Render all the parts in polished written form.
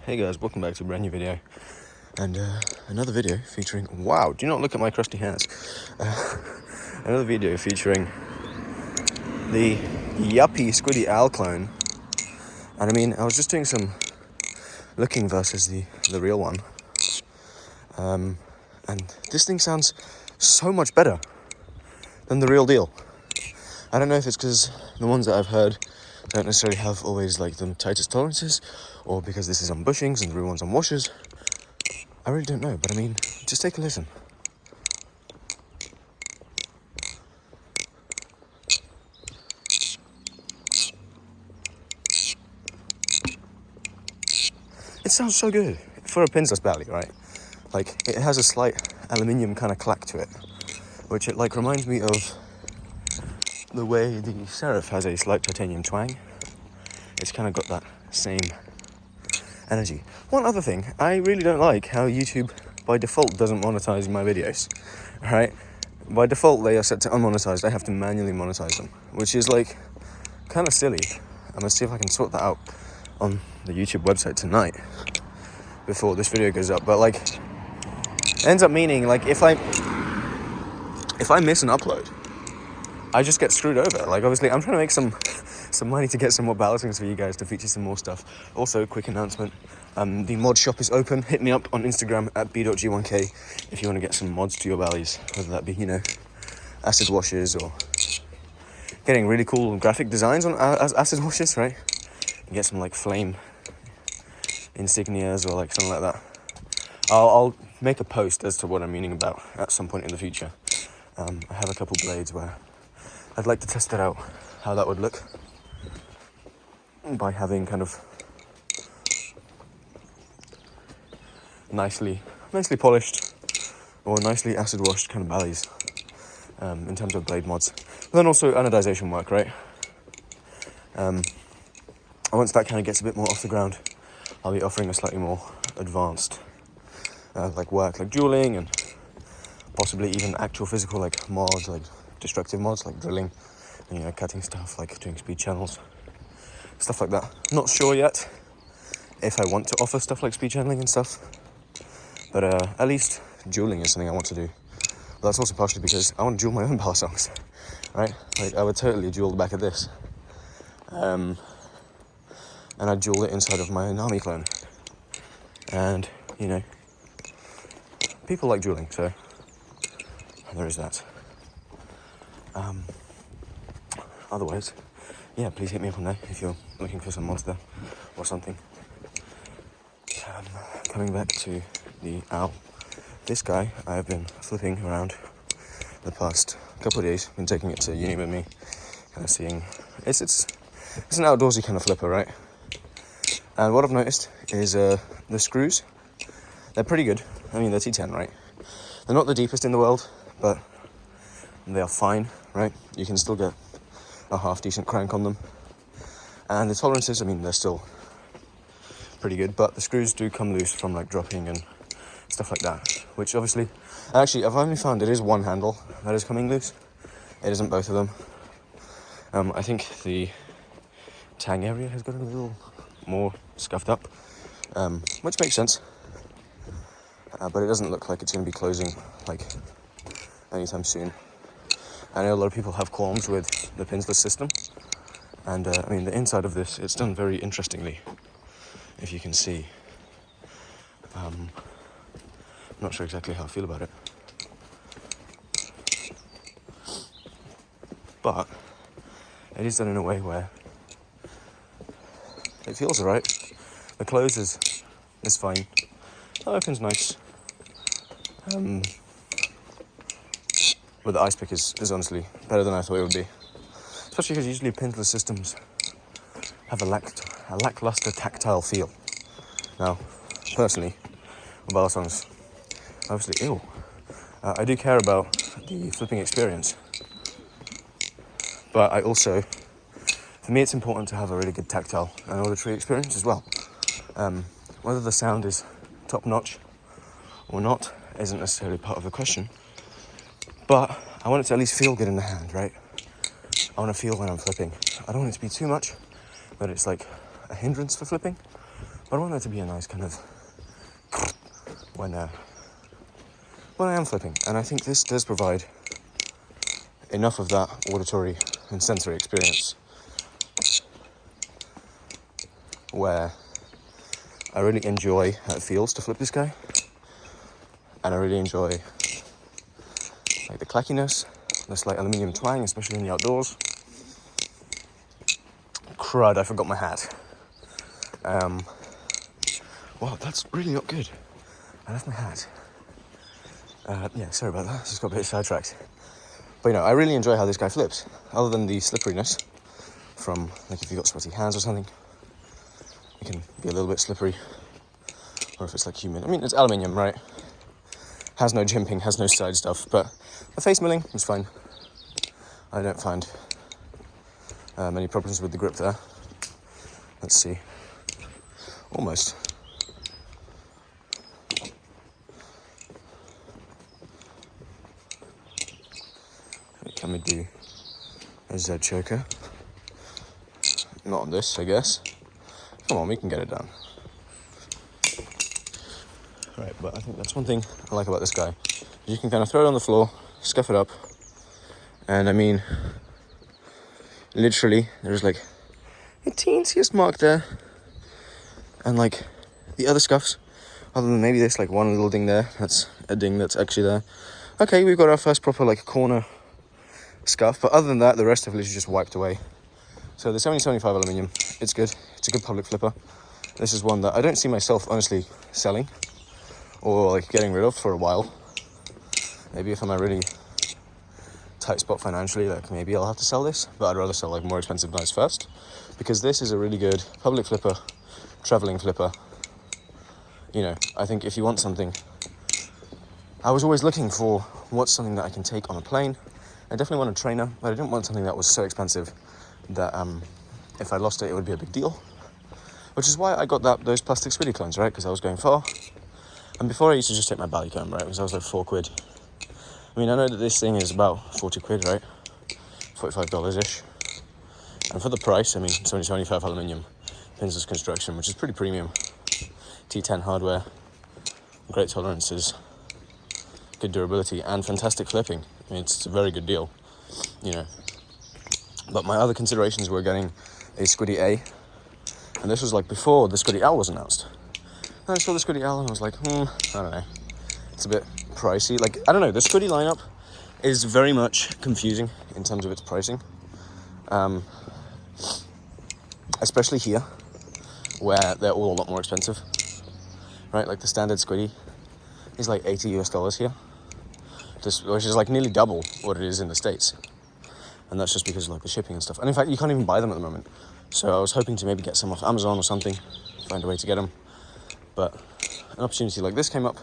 Hey guys, welcome back to a brand new video. And another video featuring, wow, do not look at my crusty hands. Another video featuring the Yuppie Squiddy owl clone. And I mean, I was just doing some looking versus the real one. And this thing sounds so much better than the real deal. I don't know if it's because the ones that I've heard don't necessarily have always like the tightest tolerances, or because this is on bushings and the real one's on washers. I really don't know, but I mean, just take a listen. It sounds so good for a pinsless belly, right? Like, it has a slight aluminium kind of clack to it, which it like reminds me of the way the Seraph has a slight titanium twang. It's kind of got that same energy. One other thing, I really don't like how YouTube by default doesn't monetize my videos, right? By default they are set to unmonetized. I have to manually monetize them, which is like kind of silly. I'm gonna see if I can sort that out on the YouTube website tonight before this video goes up. But like, it ends up meaning like if I miss an upload, I just get screwed over. Like, obviously I'm trying to make some money to get some more balancings for you guys to feature some more stuff. Also, quick announcement, the mod shop is open. Hit me up on Instagram at b.g1k if you want to get some mods to your bellies, whether that be, you know, acid washes or getting really cool graphic designs on acid washes, right? And get some like flame insignias or like something like that. I'll make a post as to what I'm meaning about at some point in the future. I have a couple blades where I'd like to test it out, how that would look, by having kind of nicely polished or nicely acid washed kind of bellies, in terms of blade mods. But then also anodization work, right? Once that kind of gets a bit more off the ground, I'll be offering a slightly more advanced like work, like dueling, and possibly even actual physical like mods, like destructive mods, like drilling, and, you know, cutting stuff, like doing speed channels, stuff like that. Not sure yet if I want to offer stuff like speed channeling and stuff, but at least dueling is something I want to do. But that's also partially because I want to duel my own power songs, right? Like, I would totally duel the back of this, and I'd duel it inside of my army clone, and, you know, people like dueling, so there is that. Otherwise, yeah, please hit me up on there if you're looking for some mods there or something. Coming back to the owl, this guy I've been flipping around the past couple of days. Been taking it to uni with me, kind of seeing. It's an outdoorsy kind of flipper, right? And what I've noticed is the screws. They're pretty good. I mean, they're T10, right? They're not the deepest in the world, but they are fine, right? You can still get a half decent crank on them. And the tolerances, I mean, they're still pretty good, but the screws do come loose from like dropping and stuff like that, which obviously, actually, I've only found it is one handle that is coming loose. It isn't both of them. I think the tang area has got a little more scuffed up, which makes sense. But it doesn't look like it's going to be closing like anytime soon. I know a lot of people have qualms with the pinsless system, and I mean, the inside of this, it's done very interestingly, if you can see. I'm not sure exactly how I feel about it, but it is done in a way where it feels alright. The close is fine. The open's nice. But the ice pick is honestly better than I thought it would be. Especially because usually pinsless systems have a lackluster tactile feel. Now, personally, with bell songs, obviously, I do care about the flipping experience. But I also, for me, it's important to have a really good tactile and auditory experience as well. Whether the sound is top-notch or not isn't necessarily part of the question. But I want it to at least feel good in the hand, right? I want to feel when I'm flipping. I don't want it to be too much, but it's like a hindrance for flipping. But I want that to be a nice kind of when I am flipping. And I think this does provide enough of that auditory and sensory experience where I really enjoy how it feels to flip this guy. And I really enjoy like the clackiness, the slight aluminium twang, especially in the outdoors. Crud, I forgot my hat. Wow, that's really not good. I left my hat. Yeah, sorry about that. Just got a bit sidetracked. But I really enjoy how this guy flips. Other than the slipperiness from, like, if you've got sweaty hands or something, it can be a little bit slippery. Or if it's like humid. I mean, it's aluminium, right? Has no jimping, has no side stuff. But the face milling is fine. I don't find many problems with the grip there. Let's see. Almost. Can we do a Z choker? Not on this, I guess. Come on, we can get it done. Right, but I think that's one thing I like about this guy. You can kind of throw it on the floor, scuff it up, and I mean, literally, there's like a teensiest mark there, and like the other scuffs, other than maybe this like one little ding there, that's a ding that's actually there. Okay, we've got our first proper like corner scuff, but other than that, the rest of it is just wiped away. So the 7075 aluminium, it's good. It's a good public flipper. This is one that I don't see myself honestly selling or like getting rid of for a while. Maybe if I'm a really tight spot financially, like maybe I'll have to sell this, but I'd rather sell like more expensive knives first, because this is a really good public flipper, traveling flipper. I think if you want something, I was always looking for what's something that I can take on a plane. I definitely want a trainer, but I didn't want something that was so expensive that if I lost it, it would be a big deal. Which is why I got those plastic Squiddy clones, right? Because I was going far. And before I used to just take my belly comb, right? Because I was like £4. I mean, I know that this thing is about 40 quid, right? $45-ish. And for the price, I mean, 7075 aluminium, pinseless construction, which is pretty premium. T10 hardware, great tolerances, good durability, and fantastic flipping. I mean, it's a very good deal, But my other considerations were getting a Squiddy A, and this was like before the Squiddy L was announced. And I saw the Squiddy L and I was like, I don't know. It's a bit pricey. Like, I don't know, the Squiddy lineup is very much confusing in terms of its pricing. Especially here, where they're all a lot more expensive. Right, like the standard Squiddy is like $80 here. Which is like nearly double what it is in the States. And that's just because of like the shipping and stuff. And in fact, you can't even buy them at the moment. So I was hoping to maybe get some off Amazon or something, find a way to get them. But an opportunity like this came up.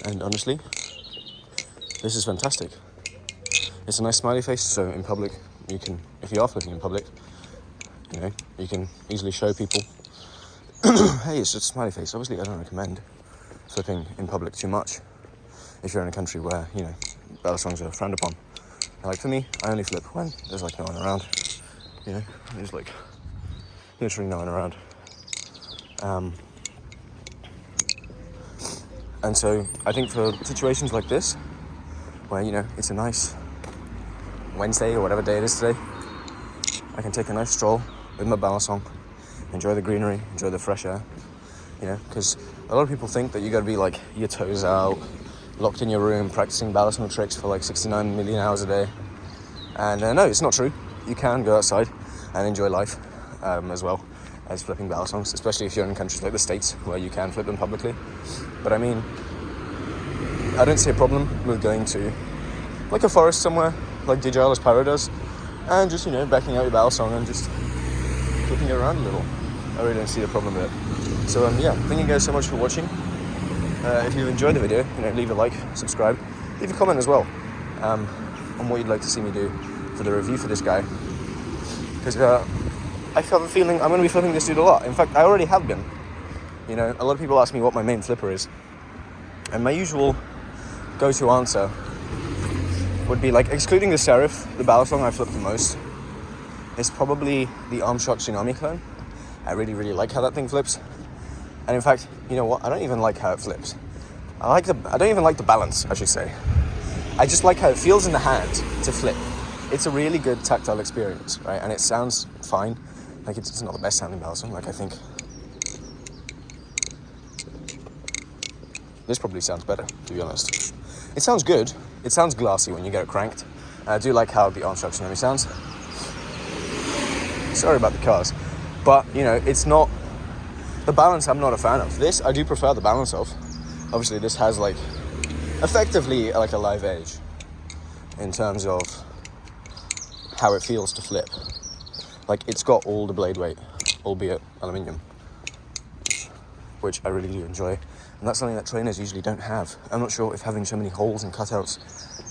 And honestly, this is fantastic. It's a nice smiley face, so in public, you can, if you are flipping in public, you can easily show people, hey, it's just a smiley face. Obviously, I don't recommend flipping in public too much if you're in a country where, battle songs are frowned upon. Like for me, I only flip when there's like no one around. There's like literally no one around. And so I think for situations like this, where, it's a nice Wednesday or whatever day it is today, I can take a nice stroll with my battle song, enjoy the greenery, enjoy the fresh air, because a lot of people think that you got to be like your toes out, locked in your room, practicing balisong tricks for like 69 million hours a day. And no, it's not true. You can go outside and enjoy life as well as flipping balisongs, especially if you're in countries like the States where you can flip them publicly. But I mean, I don't see a problem with going to like a forest somewhere, like DJL's Pyro does, and just, backing out your balisong and just flipping it around a little. I really don't see the problem with it. So thank you guys so much for watching. If you enjoyed the video, leave a like, subscribe, leave a comment as well on what you'd like to see me do for the review for this guy. Because I have a feeling I'm going to be flipping this dude a lot. In fact, I already have been. A lot of people ask me what my main flipper is. And my usual go-to answer would be like, excluding the Serif, the balisong I flip the most is probably the Armshot Tsunami clone. I really, really like how that thing flips. And in fact, you know what? I don't even like how it flips. I don't even like the balance, I should say. I just like how it feels in the hand to flip. It's a really good tactile experience, right? And it sounds fine. Like, it's not the best sounding balisong. Like, I think this probably sounds better, to be honest. It sounds good. It sounds glassy when you get it cranked. And I do like how the arm structure sounds. Sorry about the cars. But, you know, it's not... The balance I'm not a fan of. This, I do prefer the balance of. Obviously, this has, like, effectively, like, a live edge in terms of how it feels to flip. Like, it's got all the blade weight, albeit aluminium, which I really do enjoy. And that's something that trainers usually don't have. I'm not sure if having so many holes and cutouts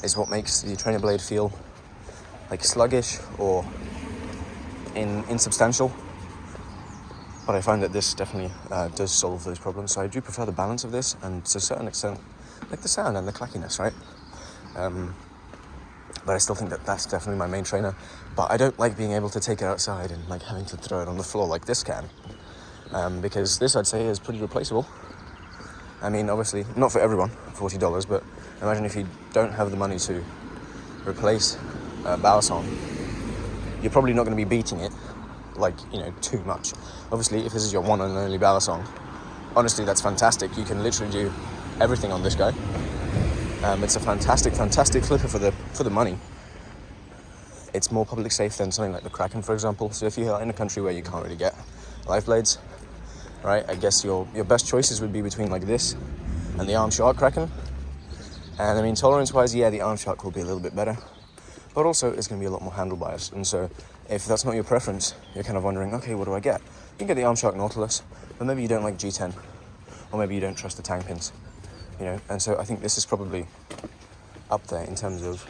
is what makes the trainer blade feel like sluggish or insubstantial. But I find that this definitely does solve those problems. So I do prefer the balance of this, and to a certain extent, like the sound and the clackiness, right? But I still think that that's definitely my main trainer. But I don't like being able to take it outside and like having to throw it on the floor like this can. Because this, I'd say, is pretty replaceable. I mean, obviously, not for everyone, $40, but imagine if you don't have the money to replace a balisong, you're probably not going to be beating it, like, you know, too much. Obviously, if this is your one and only balisong, honestly, that's fantastic. You can literally do everything on this guy. It's a fantastic flipper for the money. It's more public safe than something like the Kraken, for example. So if you're in a country where you can't really get live blades, right, I guess your best choices would be between like this and the Arm Shark Kraken. And I mean, tolerance-wise, yeah, the Arm Shark will be a little bit better, but also it's going to be a lot more handle biased. And so if that's not your preference, you're kind of wondering, okay, what do I get? You can get the Arm Shark Nautilus, but maybe you don't like G10, or maybe you don't trust the tang pins, you know. And so I think this is probably up there in terms of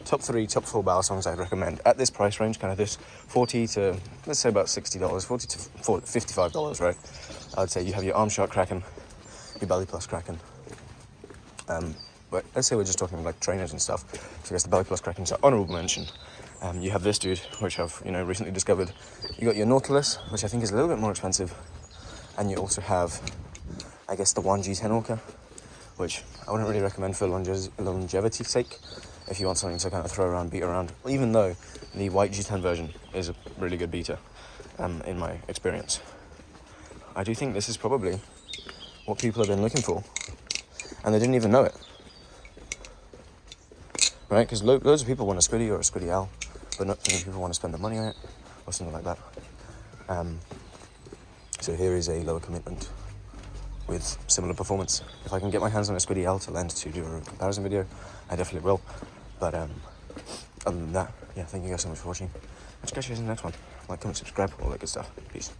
top 3, top 4 balisongs I'd recommend at this price range, kind of this $40 to, let's say, about $60, $40 to $55, right? I'd say you have your Arm Shark Kraken, your Belly Plus Kraken. But let's say we're just talking like trainers and stuff. So I guess the Belly Plus Kraken's an honourable mention. You have this dude, which I've, you know, recently discovered. You got your Nautilus, which I think is a little bit more expensive. And you also have, I guess, the 1G10 Orca, which I wouldn't really recommend for longevity's sake. If you want something to kind of throw around, beat around, even though the white G10 version is a really good beater, in my experience. I do think this is probably what people have been looking for, and they didn't even know it, right? Because loads of people want a Squiddy or a Squiddy Al, but not many people want to spend the money on it, or something like that. So here is a lower commitment with similar performance. If I can get my hands on a Squiddy L to lend to do a comparison video, I definitely will. But other than that, yeah, thank you guys so much for watching. I'll catch you guys in the next one. Like, comment, subscribe, all that good stuff. Peace.